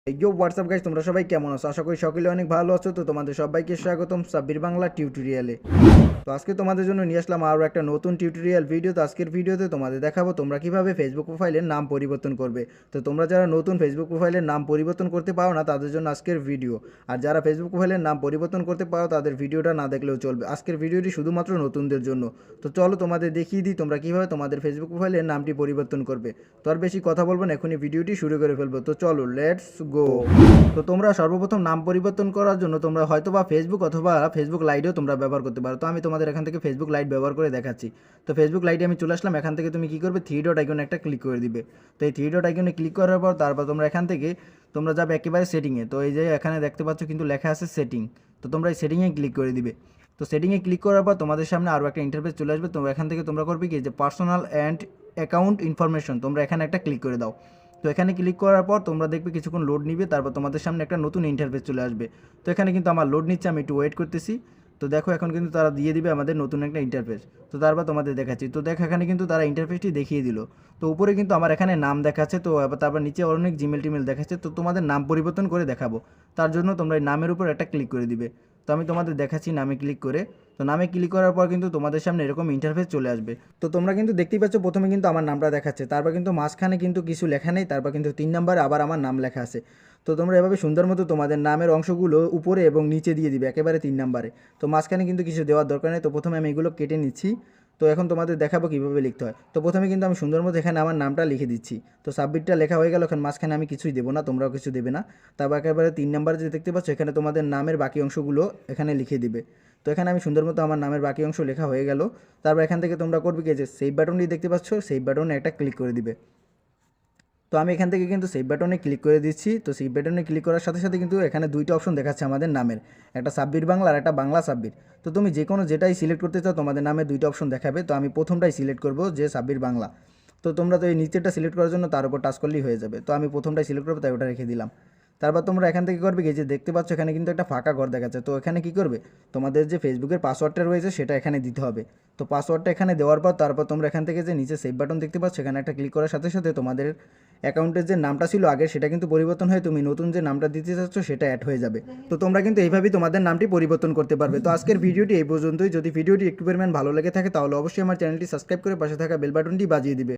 WhatsApp guys, তোমরা সবাই কেমন আছো? আশা করি সকলে অনেক ভালো আছো। তো তোমাদের সবাইকে স্বাগতম সাব্বির বাংলা টিউটোরিয়ালে। তো আজকে তোমাদের জন্য নিয়ে আসলাম আরও একটা নতুন টিউটোরিয়াল ভিডিও। তো আজকের ভিডিওতে তোমাদের দেখাবো তোমরা কিভাবে ফেসবুক প্রোফাইলের নাম পরিবর্তন করবে। তো তোমরা যারা নতুন ফেসবুক প্রোফাইলের নাম পরিবর্তন করতে পারো না তাদের জন্য আজকের ভিডিও, আর যারা ফেসবুক প্রোফাইলের নাম পরিবর্তন করতে পারো তাদের ভিডিওটা না দেখলেও চলবে। আজকের ভিডিওটি শুধুমাত্র নতুনদের জন্য। তো চলো তোমাদের দেখিয়ে দিই তোমরা কীভাবে তোমাদের ফেসবুক প্রোফাইলের নামটি পরিবর্তন করবে। তো আর বেশি কথা বলবো না, এখনই ভিডিওটি শুরু করে ফেলবো। তো চলো লেটস গো। তো তোমরা সর্বপ্রথম নাম পরিবর্তন করার জন্য তোমরা হয়তো বা ফেসবুক অথবা ফেসবুক লাইটেও তোমরা ব্যবহার করতে পারো। তো আমি তোমাদের এখান থেকে ফেসবুক লাইট ব্যবহার করে দেখাচ্ছি। তো ফেসবুক লাইটে আমি চলে আসলাম। এখান থেকে তুমি কী করবে, থ্রি ডট আইকনে একটা ক্লিক করে দিবে। তো এই থ্রি ডট আইকনে ক্লিক করার পর তারপর তোমরা এখান থেকে তোমরা যাবে একেবারে সেটিংয়ে। তো এই যে এখানে দেখতে পাচ্ছ কিন্তু লেখা আছে সেটিং। তো তোমরা এই সেটিংয়ে ক্লিক করে দিবে। তো সেটিংয়ে ক্লিক করার পর তোমাদের সামনে আরও একটা ইন্টারফেস চলে আসবে। তো এখান থেকে তোমরা করবে কি, যে পার্সোনাল অ্যান্ড অ্যাকাউন্ট ইনফরমেশন, তোমরা এখানে একটা ক্লিক করে দাও। তো এখানে ক্লিক করার পর তোমরা দেখবে কিছুক্ষণ লোড নিবে, তারপর তোমাদের সামনে একটা নতুন ইন্টারফেস চলে আসবে। তো এখানে কিন্তু আমার লোড নিচ্ছে, আমি একটু ওয়েট করতেছি। তো দেখো এখন কিন্তু তারা দিয়ে দিবে আমাদের নতুন একটা ইন্টারফেস। তো তারপর তোমাদের দেখাচ্ছি। তো দেখো এখানে কিন্তু তারা ইন্টারফেসটি দেখিয়ে দিল। তো উপরে কিন্তু আমার এখানে নাম দেখাচ্ছে। তো তারপর নিচে অনেক জিমেল টিমেল দেখাচ্ছে। তো তোমাদের নাম পরিবর্তন করে দেখাবো, তার জন্য তোমরা এই নামের উপর একটা ক্লিক করে দিবে। তো আমি তোমাদের দেখাচ্ছি নামে ক্লিক করে। তো নামে ক্লিক করার পর কিন্তু তোমাদের সামনে এরকম ইন্টারফেস চলে আসবে। তো তোমরা কিন্তু দেখতেই পাচ্ছ প্রথমে কিন্তু আমার নামটা দেখাচ্ছে, তারপর কিন্তু মাঝখানে কিন্তু কিছু লেখা নেই, তারপর কিন্তু 3 নম্বরে আবার আমার নাম লেখা আছে। তো তোমরা এভাবে সুন্দর মতো তোমাদের নামের অংশগুলো উপরে এবং নিচে দিয়ে দিবে একেবারে 3 নম্বরে। তো মাঝখানে কিন্তু কিছু দেওয়ার দরকার নেই। তো প্রথমে আমি এগুলো কেটে নিচ্ছি। তো এখন তোমাদের দেখাবো কীভাবে লিখতে হয়। তো প্রথমে কিন্তু আমি সুন্দর মতো এখানে আমার নামটা লিখে দিচ্ছি। তো সাবমিটটা লেখা হয়ে গেল। এখন মাঝখানে আমি কিছুই দেবো না, তোমরাও কিছু দেবে না। তারপর একেবারে 3 নম্বরে যে দেখতে পাচ্ছ এখানে তোমাদের নামের বাকি অংশগুলো এখানে লিখে দিবে। তো এখানে আমি সুন্দর মতো আমার নামের বাকি অংশ লেখা হয়ে গেল। তারপর এখান থেকে তোমরা করবে কি, যে সেভ বাটনটি দেখতে পাচ্ছ, সেভ বাটনে একটা ক্লিক করে দিবে। তো আমি এখান থেকে কিন্তু সেভ বাটনে ক্লিক করে দিচ্ছি। তো সেভ বাটনে ক্লিক করার সাথে সাথে কিন্তু এখানে দুইটা অপশন দেখাচ্ছে আমাদের নামের, একটা সাব্বির বাংলা আর একটা বাংলা সাব্বির। তো তুমি যে কোনো যেটাই সিলেক্ট করতে চাও তোমাদের নামে দুইটা অপশন দেখাবে। তো আমি প্রথমটাই সিলেক্ট করব, যে সাব্বির বাংলা। তো তোমরা তো এই নিচেরটা সিলেক্ট করার জন্য তার উপর টাচ করলেই হয়ে যাবে। তো আমি প্রথমটাই সিলেক্ট করবো, তাই ওটা রেখে দিলাম। তারপর তোমরা এখান থেকে করবে কি, যে দেখতে পাচ্ছ এখানে কিন্তু একটা ফাঁকা ঘর দেখাচ্ছে। তো এখানে কি করবে, তোমাদের যে ফেসবুকের পাসওয়ার্ডটা রয়েছে সেটা এখানে দিতে হবে। তো পাসওয়ার্ডটা এখানে দেওয়ার পর তারপর তোমরা এখান থেকে যে নিচে সেভ বাটন দেখতে পাচ্ছ এখানে একটা ক্লিক করার সাথে সাথে তোমাদের অ্যাকাউন্টের যে নামটা ছিল আগে সেটা কিন্তু পরিবর্তন হয়ে তুমি নতুন যে নামটা দিতে চাচ্ছ সেটা অ্যাড হয়ে যাবে। তো তোমরা কিন্তু এইভাবেই তোমাদের নামটি পরিবর্তন করতে পারবে। তো আজকের ভিডিওটি এই পর্যন্তই। যদি ভিডিওটি একটু পরিমাণ ভালো লেগে থাকে তাহলে অবশ্যই আমার চ্যানেলটি সাবস্ক্রাইব করে পাশে থাকা বেল বাটনটি বাজিয়ে দিবে।